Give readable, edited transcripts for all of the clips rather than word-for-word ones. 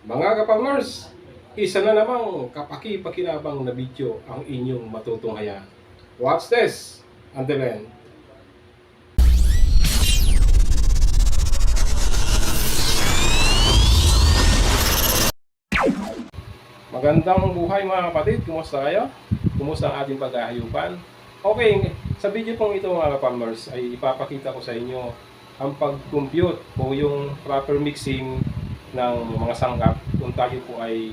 Mga ka-farmers, isa na namang kapaki-pakinabang na video ang inyong matutunghayan. Watch this until end. Magandang buhay mga kapatid, kumusta kayo? Kumusta ang ating pag-aayupan? Okay, sa video pong ito mga ka-farmers ay ipapakita ko sa inyo ang pag-compute o yung proper mixing ng mga sangkap kung tayo po ay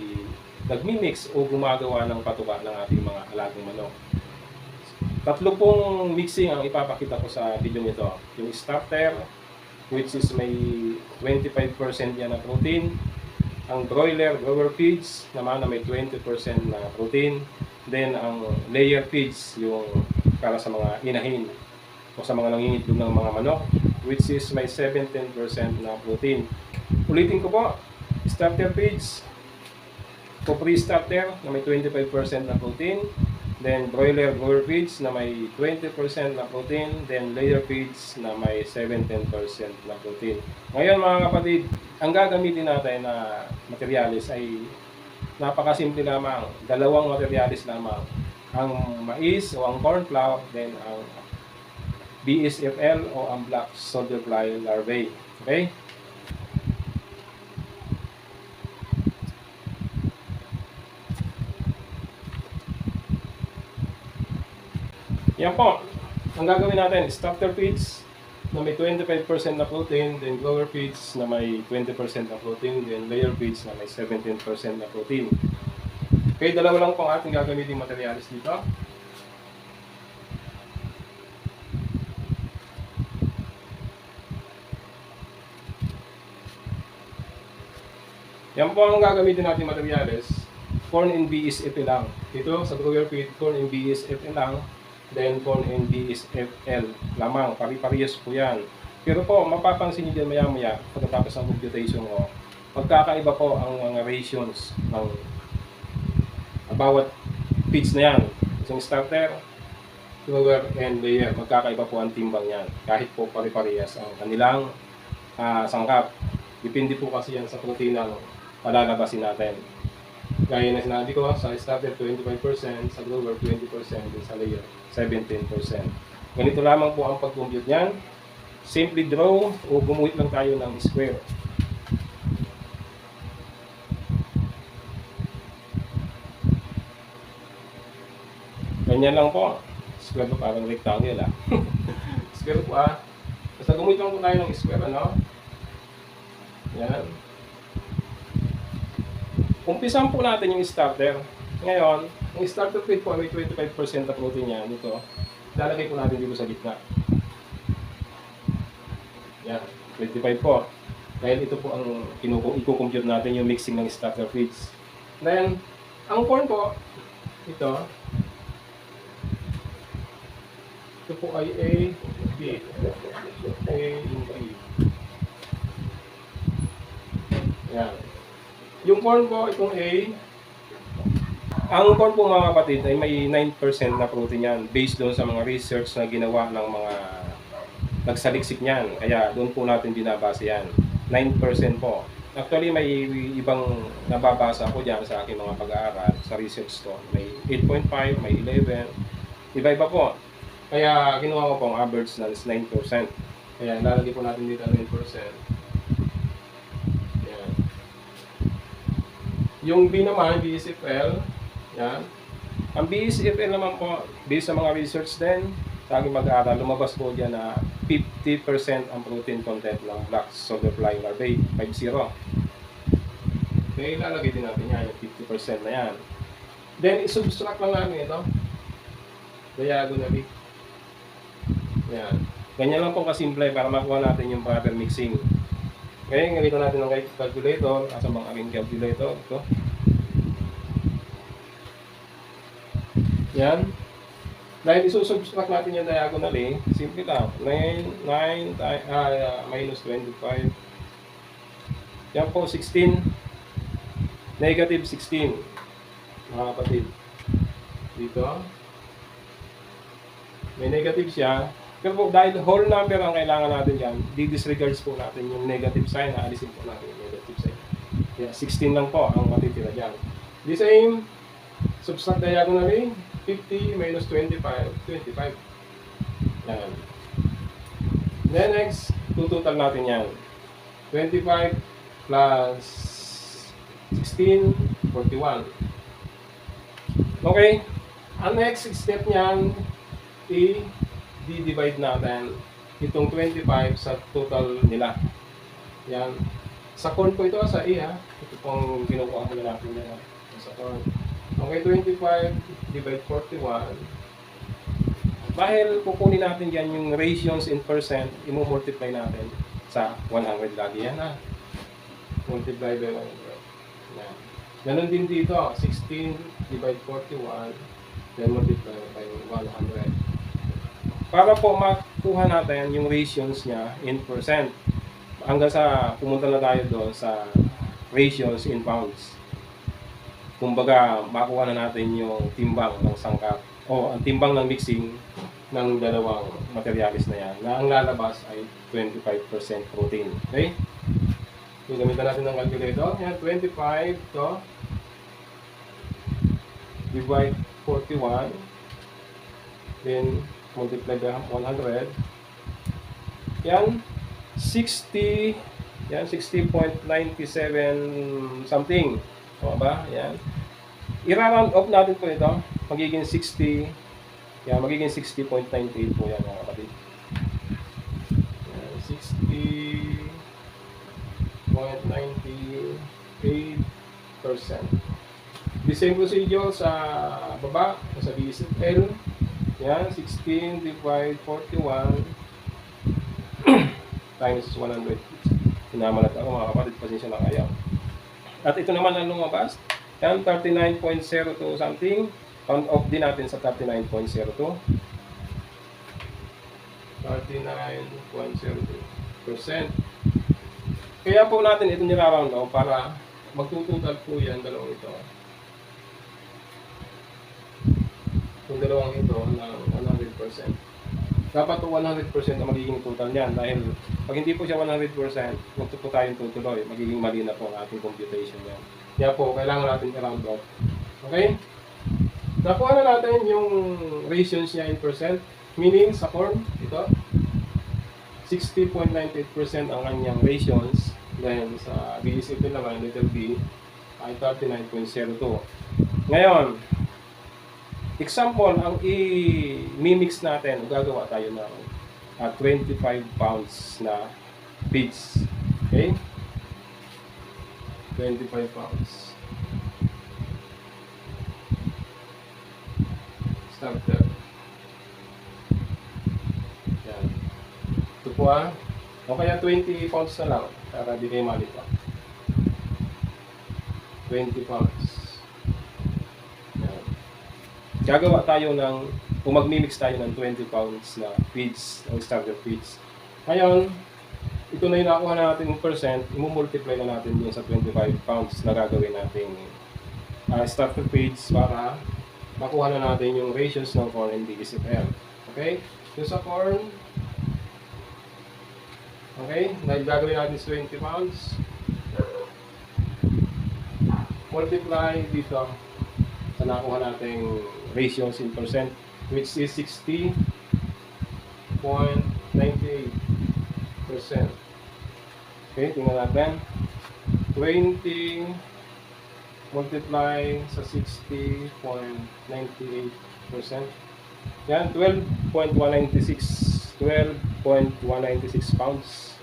nagmi-mix o gumagawa ng patuka ng ating mga alagang manok. Tatlo pong mixing ang ipapakita ko sa video nito. Yung starter, which is may 25% yan na protein. Ang broiler grower feeds naman na may 20% na protein. Then ang layer feeds, yung para sa mga inahin o sa mga nangingitlog ng mga manok, which is may 17% na protein. Ulitin ko po, starter feeds, Copri starter na may 25% na protein, then broiler grower feeds na may 20% na protein, then layer feeds na may 17% na protein. Ngayon mga kapatid, ang gagamitin natin na materialis ay napakasimple lamang. Dalawang materialis lamang. Ang mais o ang corn flour, then ang BSFL o ang black soldier fly larvae. Okay? Yan po. Ang gagawin natin, starter feeds na may 25% na protein, then grower feeds na may 20% na protein, then layer feeds na may 17% na protein. Okay, dalawa lang po ang ating gagamitin materialis dito. Yan po ang gagamitin natin materialis. Corn and BSFL lang. Ito sa grower feed, corn and BSFL lang. Then corn and BSFL lamang. Pari-parehas po yan. Pero po, mapapansin nyo dyan maya-maya pagkatapos ng computation ko, magkakaiba po ang mga rations ng bawat feeds na yan. Isang starter, grower, and layer. Magkakaiba po ang timbang yan. Kahit po pari-parehas ang kanilang sangkap. Depende po kasi yan sa protein ng palalabasin natin. Gaya na sinabi ko, sa starter 25%, sa grower 20%, din sa layer 17%. Ganito lamang po ang pag-compute niyan. Simply draw o gumuhit lang tayo ng square. Ganyan lang po. Square po parang rectangle Square po Basta gumuhit lang po tayo ng square, ano? Yan. Umpisan po natin yung starter. Ngayon, ang starter feed po ay may 25% na protein niya dito. Lalagay po natin dito sa gitna. Yan, 25 po. Dahil ito po ang i-compute natin yung mixing ng starter feeds. Then, ang corn po, ito po ay A, B. A, B. Yan. Yung corn po, itong A, ang corn po mga kapatid ay may 9% na protein yan based doon sa mga research na ginawa ng mga nagsaliksik niyan. Kaya doon po natin binabase yan. 9% po. Actually may ibang nababasa ko dyan sa aking mga pag-aaral, sa research ko. May 8.5, may 11. Iba-iba po. Kaya ginawa ko po ang average na is 9%. Kaya lalagay po natin dito 9%. Yung B naman, BSFL, yan. Ang BSFL naman po, based sa mga research din, sa aking mag-aaral, lumabas po dyan na 50% ang protein content ng black soldier fly larvae, 50. Okay, lalagay din natin yan, yung 50% na yan. Then, isubtract lang natin ito. Diagonally. Yan. Ganyan lang po kasimple para makuha natin yung proper mixing. Okay, ganito natin ang calculator, asa mga aking calculator, ito. Yan. Dahil isusubtract natin yung diagonally, simple lang. 9 minus 25. Yan po, 16. Negative 16. Mga kapatid. Dito. May negative siya. Pero po, dahil whole number ang kailangan natin dyan, di-disregards po natin yung negative sign, naalisin po natin yung negative sign. Yeah, 16 lang po ang matitira dyan. The same, subtract diagonally, 50 minus 25, 25. Yan. Then next, tututal natin yan. 25 plus 16, 41. Okay, ang next step niyan, i-divide natin itong 25 sa total nila. Yan. Sa corn po ito, sa A ha. Ito pong kinukuha muna natin yan. Sa corn. Okay, 25 divide 41. Dahil kukunin natin yan yung ratios in percent, i-multiply natin sa 100 lagi yan ha. Multiply by 100. Yan. Ganon din dito, 16 divide 41, then multiply by 100. Para po makuha natin yung ratios niya in percent, hanggang sa pumunta na tayo doon sa ratios in pounds. Kumbaga, makuha na natin yung timbang ng sangkap o ang timbang ng mixing ng dalawang materialis na yan, na ang lalabas ay 25% protein. Okay? So, gamitan natin ng calculator. Yan, 25 to divide 41, then multiply by 100. Yan, 60, yan, 60.97 something. O ba? Yan. I-round off natin po ito. Magiging 60, yan, magiging 60.98 po yan mga kapatid. Yan, 60.98%. The same procedure sa baba, sa BSFL. Yan, 16 divide 41 times 100. Sinamalat ako mga kapatid, pasensya na kayo. At ito naman ang lumabas. Yan, 39.02 something. Round off din natin sa 39.02. 39.02%. Kaya po natin ito niraround off para magtututal po yan, dalawang ito. Yung dalawang ito ng 100%. Dapat po 100% ang magiging total niyan dahil pag hindi po siya 100%, kung po tayong tutuloy, magiging mali na po ang ating computation niyan. Kaya po, kailangan natin i-round off. Okay? Nakuha na natin yung ratios niya in percent, meaning sa corn, ito, 60.98% ang kanyang ratios. Then sa BSFL naman, letter B, ay 39.02. Ngayon, example, ang i-mimix natin, gagawa tayo ng 25 pounds na feeds. Okay? 25 pounds. Start there. Yan. Ito po o kaya 20 pounds na lang para di kayo malito. 20 pounds. Gagawa tayo ng, kung magmimix tayo ng 20 pounds na feeds, o starter feeds. Ngayon, ito na yung nakuha natin yung percent, i-multiply na natin yung sa 25 pounds na gagawin natin starter feeds para makuha na natin yung ratios ng corn and BSFL. Okay? Yung sa corn, okay, dahil gagawin natin 20 pounds, multiply dito sa nakuha nating ratios in percent, which is 60.98%. Okay, tingnan natin. 20 multiply sa 60.98%. Yan, 12.196 pounds.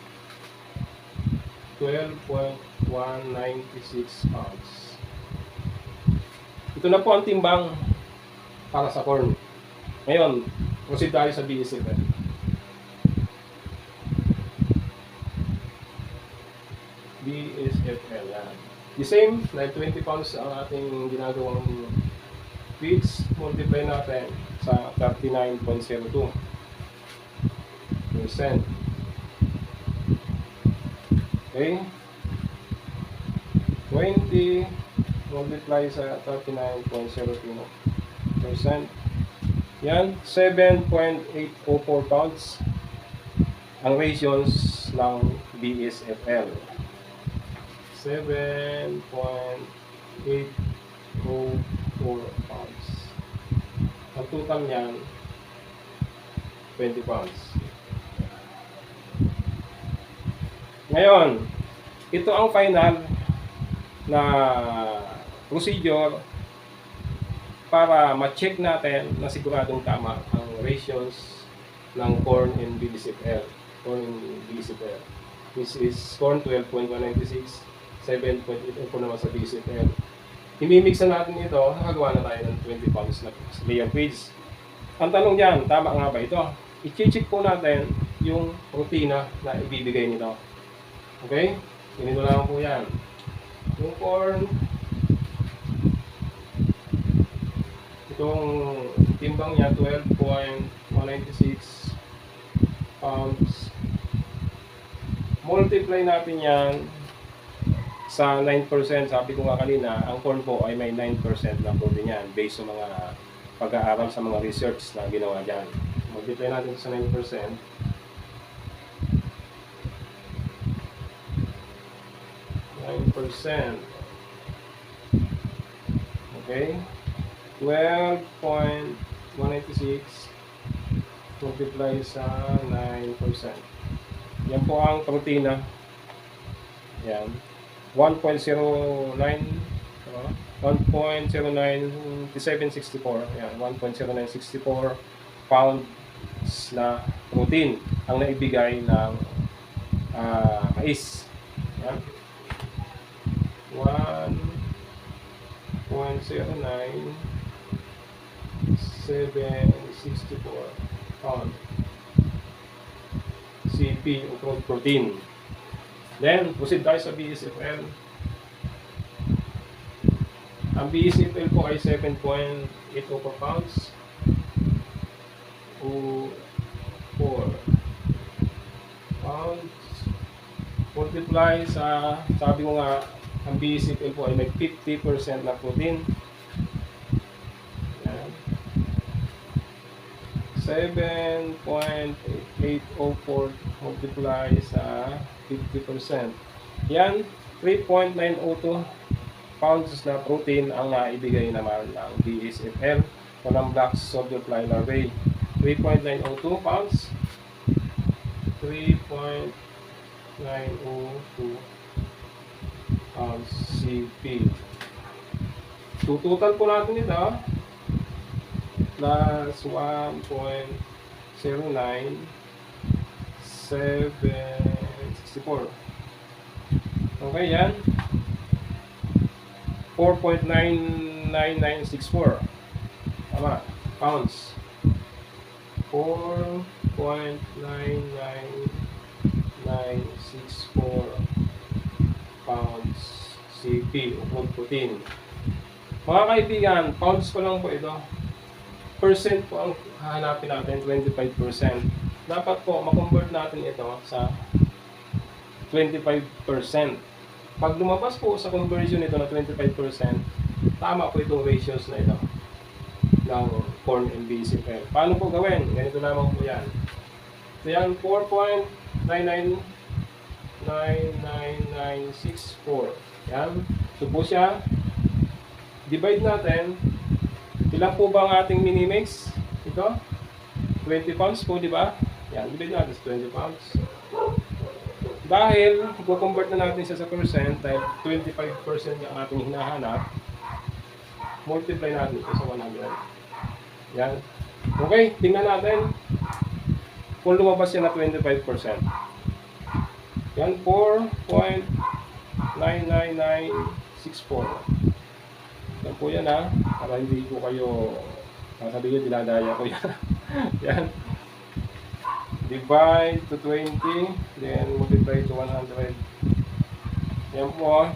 12.196 pounds. Ito na po ang timbang para sa corn. Ngayon, proceed tayo sa BSFL. BSFL, yan. The same, like 20 pounds ang ating ginagawang feeds, multiply natin sa 39.02%. Okay? 20 multiply sa 39.02%. Yan, 7.804 pounds ang ratios ng BSFL. 7.804 pounds. Ang total niyan, 20 pounds. Ngayon, ito ang final na procedure para ma-check natin na siguradong tama ang ratios ng corn and BDCFL. Corn and BDCFL. This is corn 12.196, 7.8 naman sa BDCFL. Imimix na natin ito, nakagawa na tayo ng 20 pounds na layer feeds. Ang tanong dyan, tama nga ba ito? I-check po natin yung rutina na ibibigay nito. Okay? Ganito lang po yan. Yung corn, itong timbang niya 12.196 pounds. Multiply natin yan sa 9%. Sabi ko nga kanina, ang corn po ay may 9% na protein yan based sa mga pag-aaral sa mga research na ginawa dyan. Multiply natin sa 9%. 9%. Okay? 12.186 multiply sa 9%. Yan po ang protina. Yan. 1.09 1.096764. Yan, 1.0964 pounds na protein ang naibigay ng mais. Yan. 1.096764 pound CP o protein. Then, proceed tayo sa BDCFL. Ang BDCFL po ay 7.804 pounds o 4 pounds multiply sa, sabi ko nga, ang BDCFL po ay may 50% na protein. Yan. 7.804 multiply sa 50%. Yan, 3.902 pounds na protein ang naibigay naman ng BDCFL o ng black soldier fly larvae. 3.902 pounds. 3.902 pounds CP. Tututal po natin ito plus 1.09764. Okay, yan. 4.99964. Tama. Pounds. 4.99964 pounds CP o protein. Mga kaibigan, pounds ko lang po ito. Percent po ang hahanapin natin, 25%. Dapat po makonvert natin ito sa 25%. Pag lumabas po sa conversion nito na 25%, tama po itong ratios na ito ng corn and BDCFL. Paano po gawin? Ganito lamang po yan. So yan, 4.99964. Yan. So po siya. Divide natin. Ilan po ba ang ating minimix? Ito? 20 pounds po, di ba? Yan. Divide natin sa 20 pounds. Dahil, i-convert na natin siya sa percent, dahil 25% yung ating hinahanap, multiply natin ito sa 100. Yan. Okay, tingnan natin kung lumabas siya na 25%. Yan, 4.99964. Yan po yan ha, para hindi ko kayo sasabihin, dinadaya ko yan. Yan. Divide to 20, then multiply to 100. Yan po,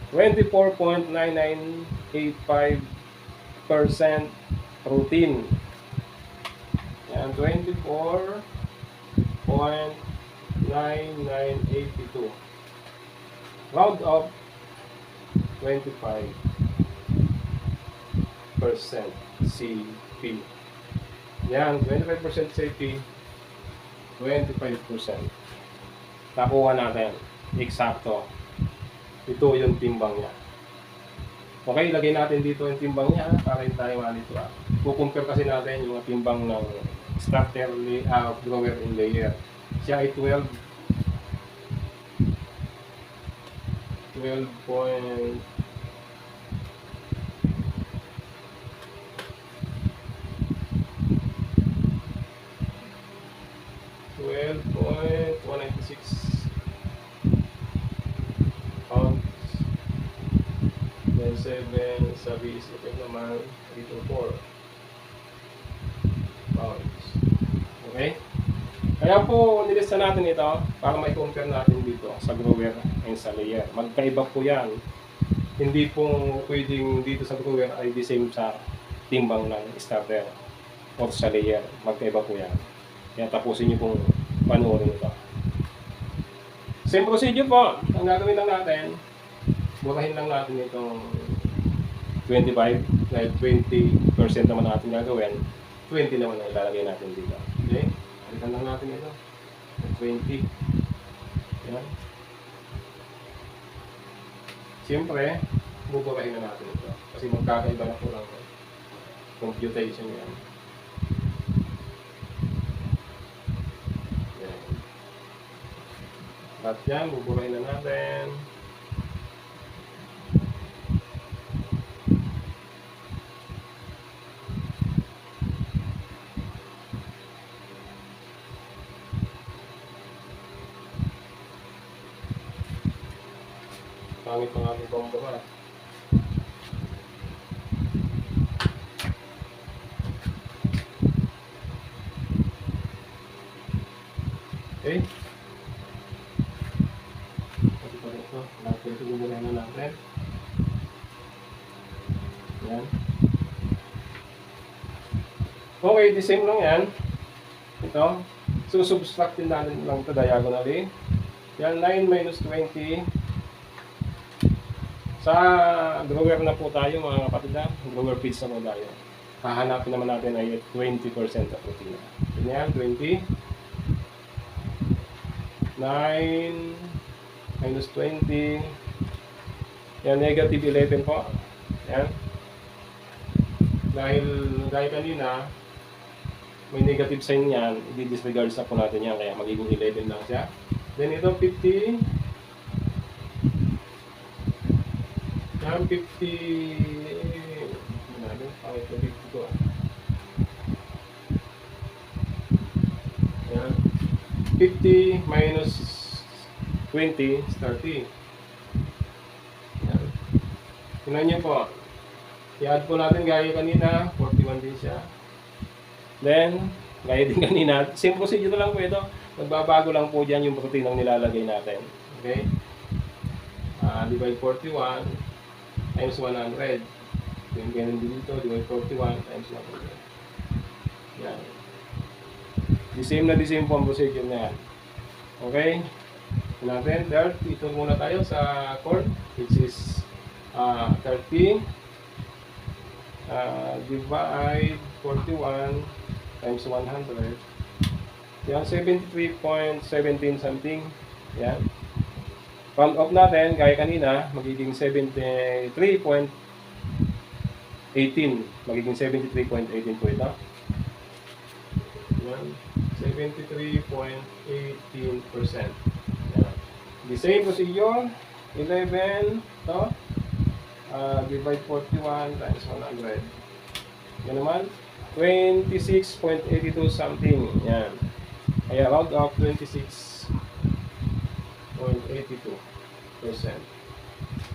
24.9985% protein. Yan, 24.9982. Round up 25% CP. Yan, 25% CP, 25%. Nakuha natin. Eksakto. Ito yung timbang niya. Okay, lagay natin dito yung timbang niya para hindi tayo malito. Kukumpare kasi natin yung mga timbang ng starter grower in layer. Siya ay 12 point 12.196 pounds. Then 7 sa base naman dito 4 pounds. Okay? Kaya po nilista natin ito para mai-compare natin dito sa grower and sa layer. Magkaiba po yan. Hindi po pwedeng dito sa grower ay the same sa timbang ng starter or sa layer. Magkaiba po yan. Kaya tapusin niyo pong panoorin ito. Same procedure po. Ang gagawin lang natin, burahin lang natin itong 25 dahil 20% naman natin gagawin. 20 naman ang ilalagay natin dito. Okay? Balikan lang natin ito. 20. Yan. Siyempre, buburahin na natin ito. Kasi magkakaiba na po lang computation yan. Yan. At yan, buburahin na natin. Pangit ang ating pambura. Okay. Kasi pa ito, natin ito buburahin na natin. Yan. Okay, the same lang yan. Ito. Susubtract din natin lang ito diagonally. Yan, 9 minus 20. Sa grower na po tayo mga kapatid, grower feeds na po tayo. Hahanapin naman natin ay 20% na protein. Yan, 20. 9 minus 20. Yan, negative 11 po. Yan. Dahil kanina, may negative sign yan, i-disregard na po natin yan, kaya magiging 11 lang siya. Then ito 50. Yan 50. Ano? Pangit na 50 ko. Yan. 50 minus 20 is 30. Yan. Tingnan niyo po. I-add po natin gaya kanina, 41 din siya. Then, gaya din kanina, same procedure lang po ito. Magbabago lang po dyan yung protein ang nilalagay natin. Okay? Divide 41 times 100. Then, ganun din dito, divide 41 times 100. Yan. The same po ang procedure na yan. Okay? Natin, third, ito muna tayo sa corn, which is 30. Divide 41 times 100. Yan, 73.17 something. Yan. Round off natin, gaya kanina, magiging 73.18. Magiging 73.18 po ito. Yan. 73.18%. Yan. The same procedure, 11, to. Divide 41 times 100. Yan naman, 26.82 something. Yan. Kaya round off 26.82%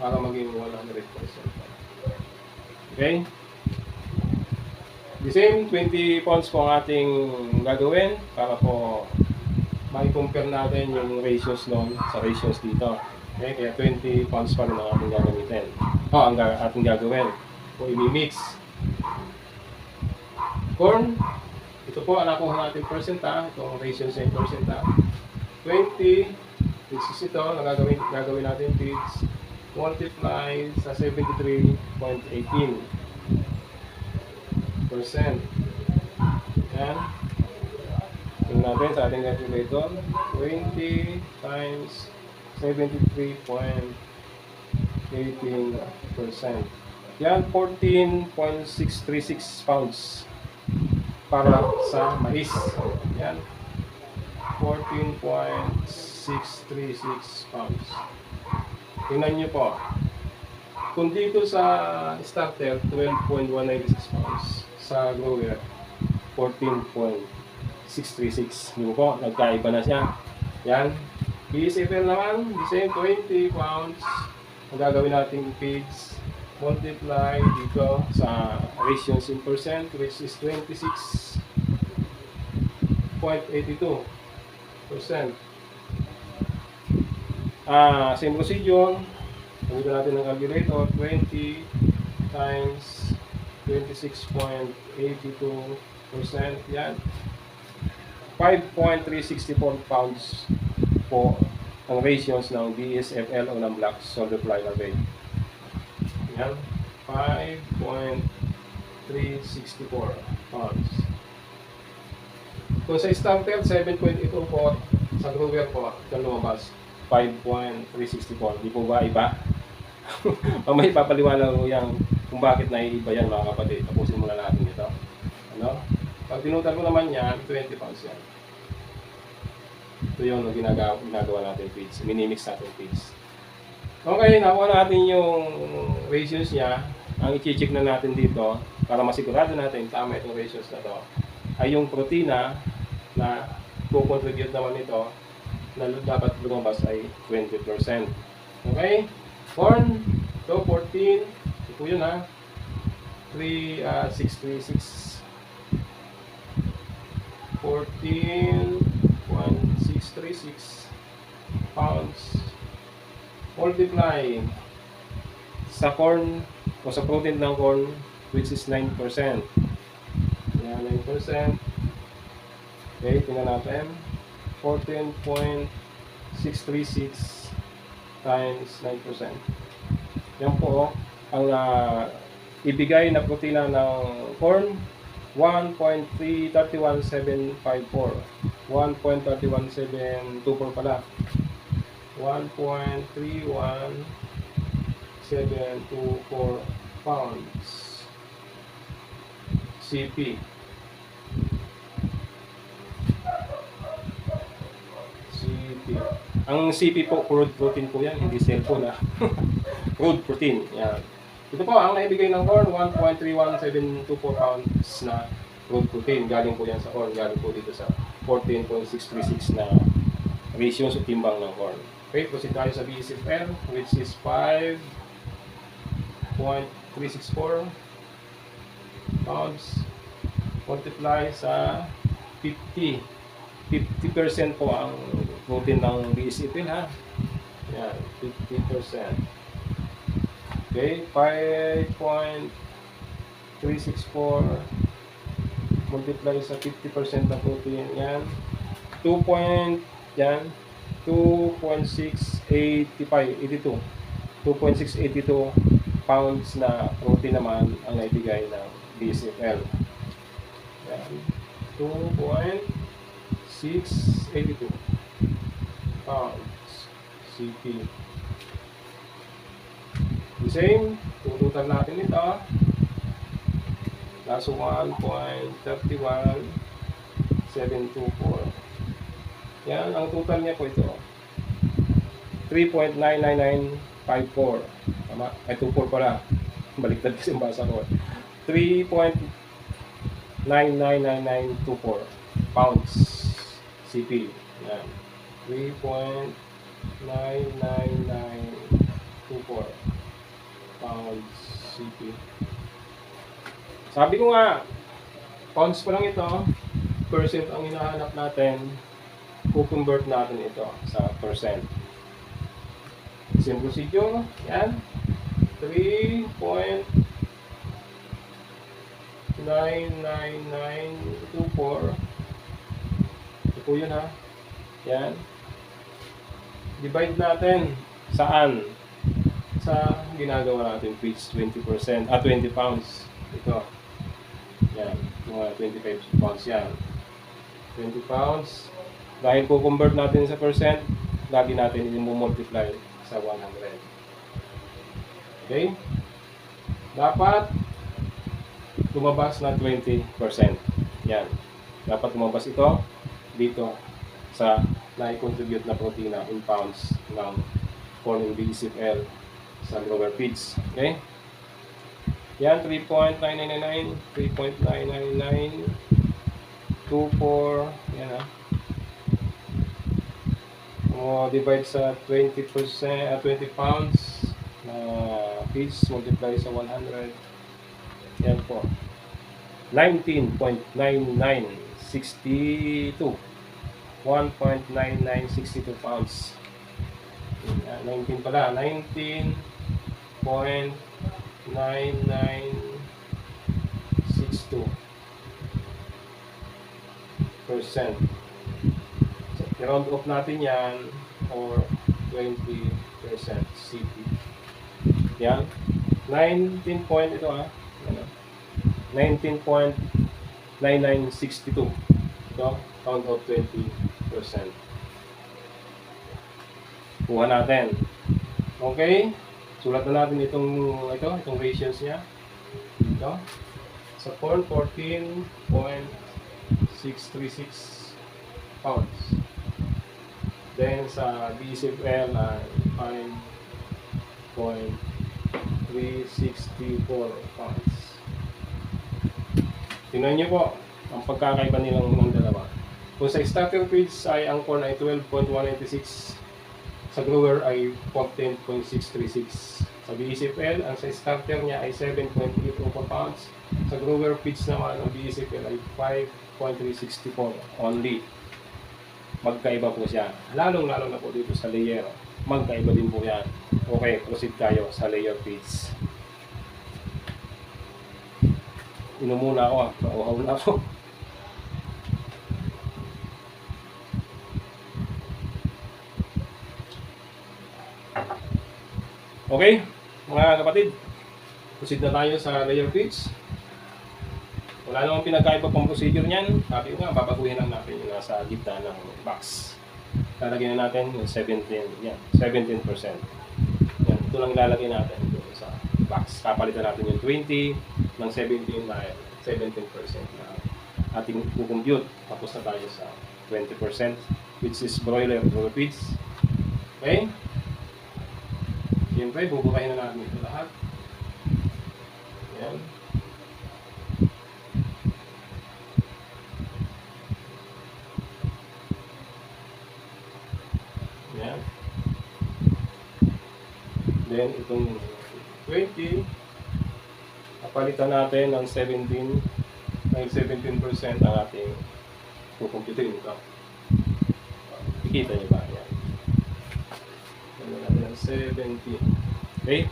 para maging 100%. Okay? The same, 20 pounds po ang ating gagawin para po mai-compare natin yung ratios noon sa ratios dito. Okay? Kaya 20 pounds pa rin ang ating gagamitin. Ang ating gagawin. O i-mix. Corn, ito po ang nakuha natin percent itong ratio sa percent 20, which is ito, gagawin natin feeds, multiply sa 73.18%. Yan. Tingnan natin sa ating calculator, 20 times 73.18%. 18%. Yan, 14.636 pounds para sa mais. Yan, 14.636 pounds. Tingnan nyo po. Kung dito sa starter, 12.196 pounds. Sa grower, 14.636. Di po, nagkaiba na siya. Yan. BSFL naman, the same 20 pounds. Ang gagawin natin feeds, multiply dito sa ratios in percent, which is 26.82%. Same procedure. Gamitin natin ng calculator, 20 times 26.82%. Yan. 5.364 pounds po ang ratios ng BSFL o ng black soldier fly larvae. Yan. 5.364 pounds. Kung sa starter, 7.84 po. Sa grower po, ito lumabas. 5.364. Di po ba iba? May papaliwanag ko yan kung bakit naiiba yan, mga kapatid. Tapusin muna natin ito. Ano? Pag tinutan ko naman yan, 20 pounds yan. Ito yun ang ginagawa natin feeds. Minimix natin feeds. Okay, nakuha natin yung ratios niya. Ang i-check na natin dito para masigurado natin tama itong ratios na to ay yung protina na co-contribute naman ito na dapat lumabas ay 20%. Okay? Corn, ito 14. Ito po yun ha. 636. 14.636 pounds. Multiply sa corn o sa protein ng corn, which is 9%. Yan, 9%. Okay, tingnan natin. 14.636 times 9%. Yan po ang ibigay na protina ng corn, 1.31754. 1.31724 pala. 1.31724 pounds. CP. Ang CP po, crude protein po yan, hindi cellphone ha. Crude protein, yan. Ito po, ang naibigay ng corn, 1.31724 pounds na crude protein. Galing po yan sa corn, galing po dito sa 14.636 na ratio sa timbang ng corn. Okay, proceed tayo sa BSFL, which is 5.364 pounds. Multiply sa 50% po ang protein ng BSFL ha. Yan, 50%. Okay, 5.364 multiply sa 50% ng protein. Yan, 2.685, 82 pounds na protein naman ang naibigay ng BSFL. Yan, 2.682 pounds CP. The same, tututan natin ito. Kaso 1.31724. Yan, ang total niya po ito. 3.99954. Tama? Ay, 24 pala. Baliktad kasi yung basa ko. 3.999924 pounds CP. Yan. 3.99924 pounds CP. Sabi ko nga, pounds pa lang ito, percent ang hinahanap natin, kukonvert natin ito sa percent. Same procedure, yan, 3.99924. Ito po yun ha, yan. Divide natin, saan? Sa ginagawa natin, feeds 20%, 20 pounds. Ito. Yan, mga 25 pounds yan. 20 pounds. Dahil po convert natin sa percent, lagi natin i-multiply sa 100. Okay? Dapat lumabas ng 20%. Yan. Dapat lumabas ito dito sa na-contribute na protina in pounds ng corn in BCFL sa grower feeds. Okay? Yan, 3.999, 3.999, 24, yan ha. Divide sa 20%, 20 pounds na feeds, multiply sa 100. Yan po. 19.9962. 1.9962 pounds. 19 pala. 19.9962%. So, i-round off natin yan or 20% CP. Yan. 19 point ito ha. 19.9962. Ito, count of 20%. Kuha natin. Okay? Sulat na natin itong ratios niya. Ito. Sa corn, 14.636 pounds. Then sa BCFL ay 5.364 pounds. Tingnan niyo po ang pagkakaiba nilang mga dalawa. Kung sa starter feeds ay ang corn ay 12.196, sa grower ay 14.636. Sa BCFL, ang sa starter niya ay 7.804 pounds. Sa grower feeds naman ang BCFL ay 5.364 only. Magkaiba po siya. Lalong-lalo na po dito sa layer. Magkaiba din po yan. Okay, proceed tayo sa layer feeds. Inom muna ako ha. Nauhaw na ako. Okay, mga kapatid. Proceed na tayo sa layer feeds. Wala namang pinagkaiba pang procedure niyan. Sabi ko nga, babaguhin lang natin yung nasa gitna ng box. Lalagyan na natin yung 17%. Yan, 17%. Yan, ito lang ilalagay natin doon sa box. Kapalitan natin yung 20 ng 17 dahil 17% na ating kukumpute. Tapos na tayo sa 20%, which is broiler feeds. Okay? Siyempre, bubukahin na natin ito lahat. Yan. Yan. Then, itong 20, kapalitan natin ng 17% ang ating kukumputin ito. Ikita niyo ba? Yan. Ano natin ng 70. Okay?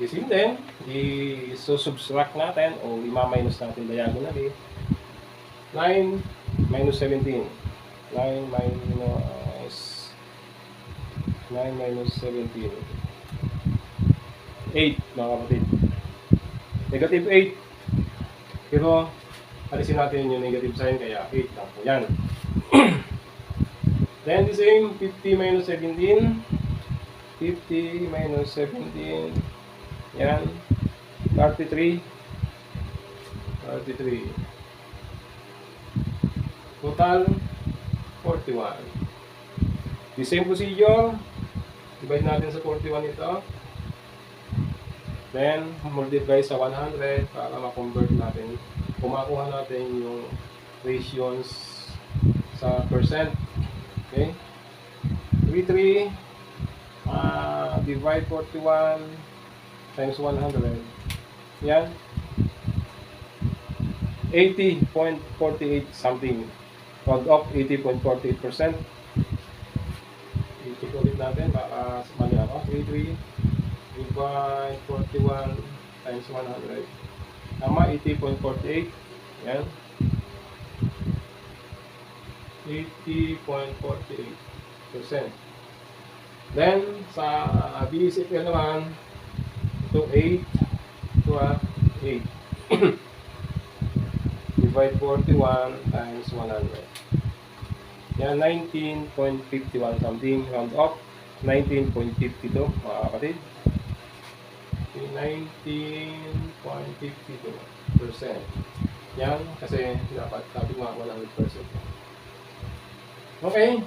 Isip din, i-subtract natin o i-minus natin diagonally. 9 minus 17. 9 minus 17. 8, mga kapatid. Negative 8. Pero, alisin natin yung negative sign, kaya 8 lang po yan. Then, the same, 50 minus 17. 50 minus 17. Yan. 33. 33. Total, 41. The same procedure. Divide natin sa 41 ito. Then, multiply sa 100 para ma-convert natin. Kumakuha natin yung ratios sa percent. Okay? 33 divide 41 times 100. Yan. 80.48 something. Round up 80.48%. I-check ulit natin baka mali ako. 33 divide 41 times 100. Tama, 80.48. Yan. 80.48%. Then, sa BCFL naman, ito 8. Ito 8. Divide 41 times 100. Yan, 19.51 something, round up. 19.52 mga kapatid. 19.52%. Yan, kasi dapat sabi ko 100%. Okay,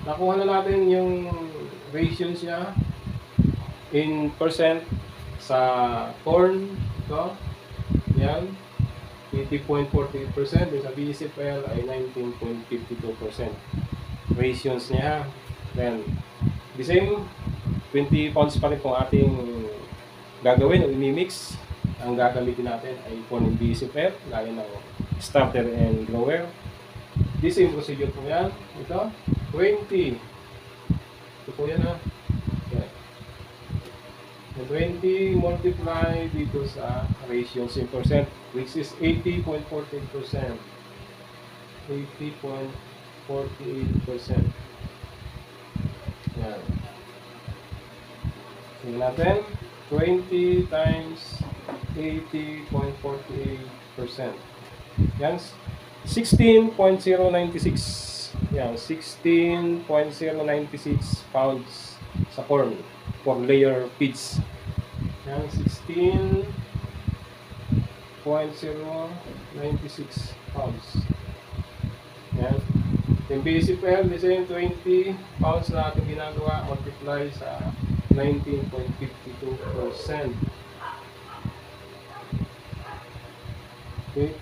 nakuha na natin yung ratios niya in percent sa corn. Ito, yan, 80.48%. Yung sa BCPL ay 19.52%. Ratios niya. Then, the same, 20 pounds pa rin kung ating gagawin o imimix. Ang gagamitin natin ay corn and BCPL, gaya ng starter and grower. The same procedure po yan. Ito, 20. Ito po yan ha. Okay. 20 multiply dito sa ratios in percent, which is 80.48%. 80.48%. Yan. Tingnan natin. 20 times 80.48%. Yan. 16.096. Yan. 16.096 pounds sa corn for layer feeds. Yan. 16.096 pounds. Yan. Yung BCPL, the same 20 pounds na ating ginagawa, multiply sa 19.52%. Okay.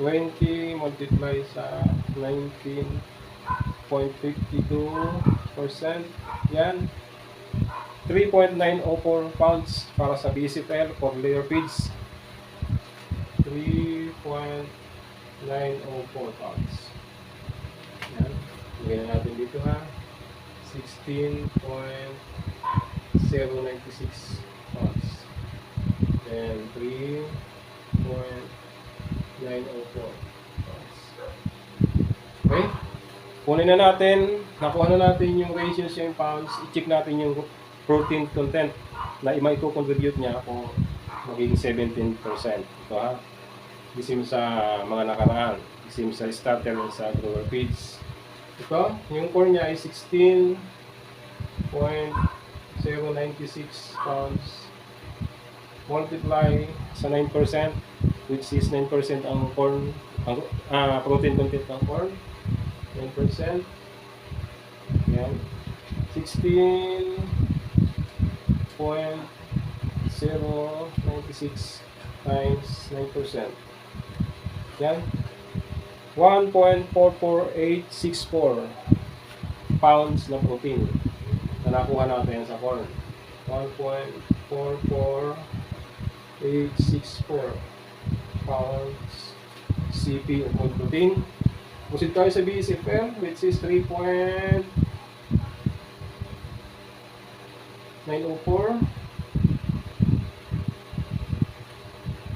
20 multiply sa 19.52%. Yan. 3.904 pounds para sa BCPL for layer feeds. 3.904 pounds. Yan. Lagyan na natin dito ha. 16.096 pounds. Then 3.904 pounds. Okay? Kunin na natin, nakuha na natin yung ratios yung pounds, i-check natin yung protein content na i-contribute niya kung magiging 17%. Ito ha. Isim sa mga nakaraan. Isim sa starter and sa grower feeds. Ito, yung core niya ay 16.096 pounds. Multiply sa 9%, which is 9% ang corn, ang protein content ng corn. 9%. Yan. 16.096 times 9%. Yan. 1.44864 pounds na protein na nakuha natin sa corn. 1.44864 pounds CP o protein. Proceed tayo sa BCPL, which is 3.904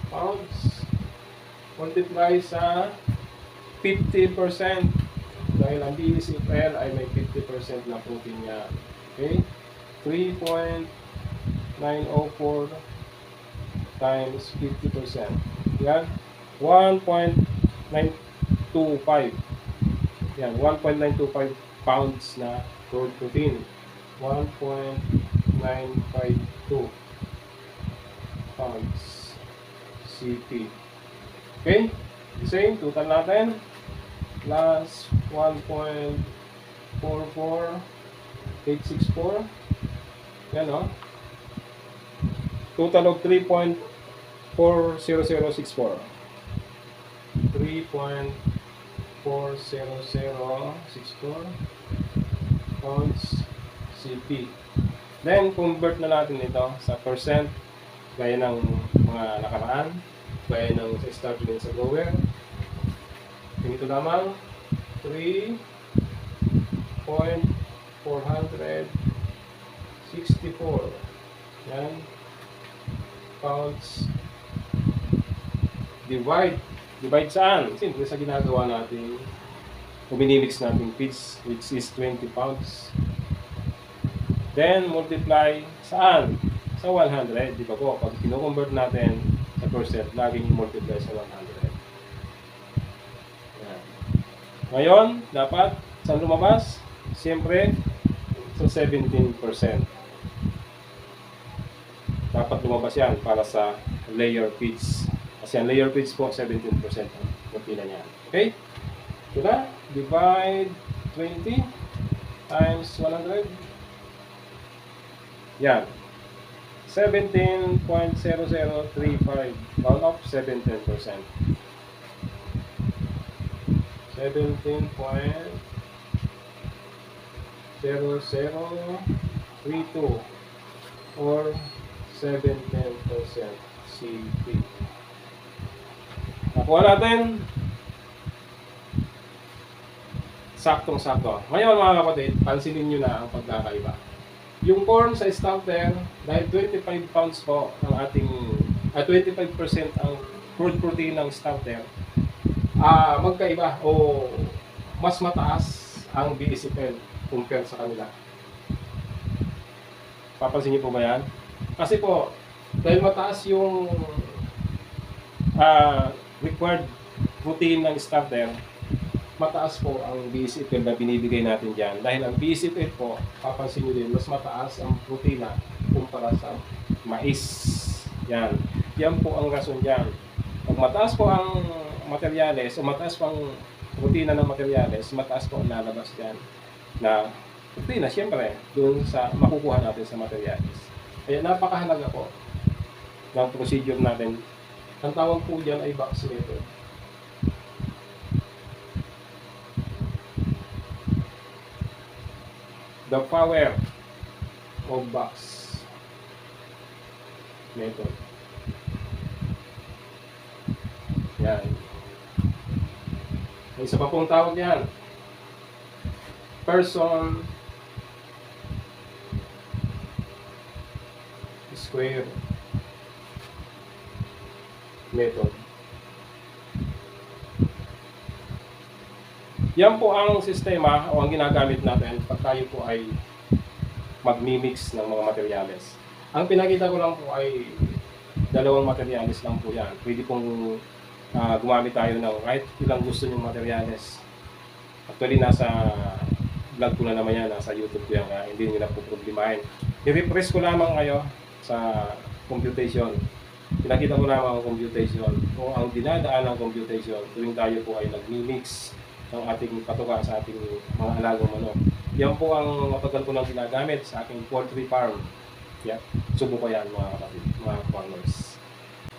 pounds. Multiply sa 50%. Dahil ang BCPL ay may 50% na protein niya. Okay? 3.904 times 50%. Yan. 1.925. Yan. 1.925 pounds na protein. 1.952 pounds CP. Okay? The same. Total natin. Plus 1.44864. Yan o. Total of 3.40064. 3.40064 pounds CP. Then, convert na natin ito sa percent gaya ng mga nakaraan, gaya ng sa starter din sa grower. Ito lamang 3.464 yan pounds divide saan? Siyempre sa ginagawa natin o minimix natin feeds, which is 20 pounds. Then multiply saan? Sa 100, di ba po? Pag kino-convert natin sa percent, laging multiply sa 100. Yan. Ngayon, dapat saan lumabas? Siyempre, So 17%. Dapat lumabas yan para sa layer feeds. Kasi ang layer feeds po, 17% ang protina niya. Okay? Ito na. Divide 20 times 100. Yan. 17.0035. Round off, 17%. 17.0032 or 17% CP. Nakuha natin. Saktong-sakto. Ngayon mga kapatid, pansinin nyo na ang pagkakaiba. Yung corn sa starter, dahil 25 pounds po ang ating 25% ang crude protein ng starter, magkaiba o mas mataas ang BSFL compare sa kanila. Papansin niyo po ba yan? Kasi po, dahil mataas yung required protein ng starter, mataas po ang BSFL na binibigay natin dyan. Dahil ang BSFL po, papansin nyo din, mas mataas ang protina kumpara sa mais. Yan. Yan po ang rason dyan. Pag mataas po ang materyales, o mataas po ang protina ng materyales, mataas po ang lalabas dyan na protina, siyempre, doon sa makukuha natin sa materyales. Kaya napakahalaga po ng procedure natin. Ang tawag po dyan ay box method. The power of box method. Yan. May isa pa pong tawag yan. Person square method. Yan po ang sistema o ang ginagamit natin pag tayo po ay magmimix ng mga materyales. Ang pinakita ko lang po ay dalawang materyales lang po yan. Pwede pong gumamit tayo ng kahit ilang gusto nyong materyales. Actually, nasa vlog ko na naman yan, nasa YouTube ko yan, hindi nyo na po problemahin. I-refresh ko lamang kayo sa computation. Pinakita ko lamang ang computation o ang dinadaan ng computation tuwing tayo po ay nagmimix ng ating patuka sa ating mga alagang manok. Yan po ang matagal ko nang ginagamit sa aking poultry farm. Yeah. Subo ko yan mga kapatid, mga farmers.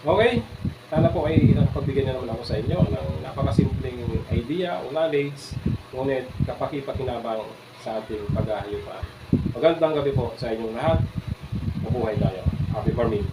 Okay, sana po ay nakapagbigyan na naman ako sa inyo ng napakasimpleng idea o knowledge, ngunit kapaki-pakinabang sa ating paghahayupan. Magandang gabi po sa inyong lahat. Mabuhay tayo. Happy farming!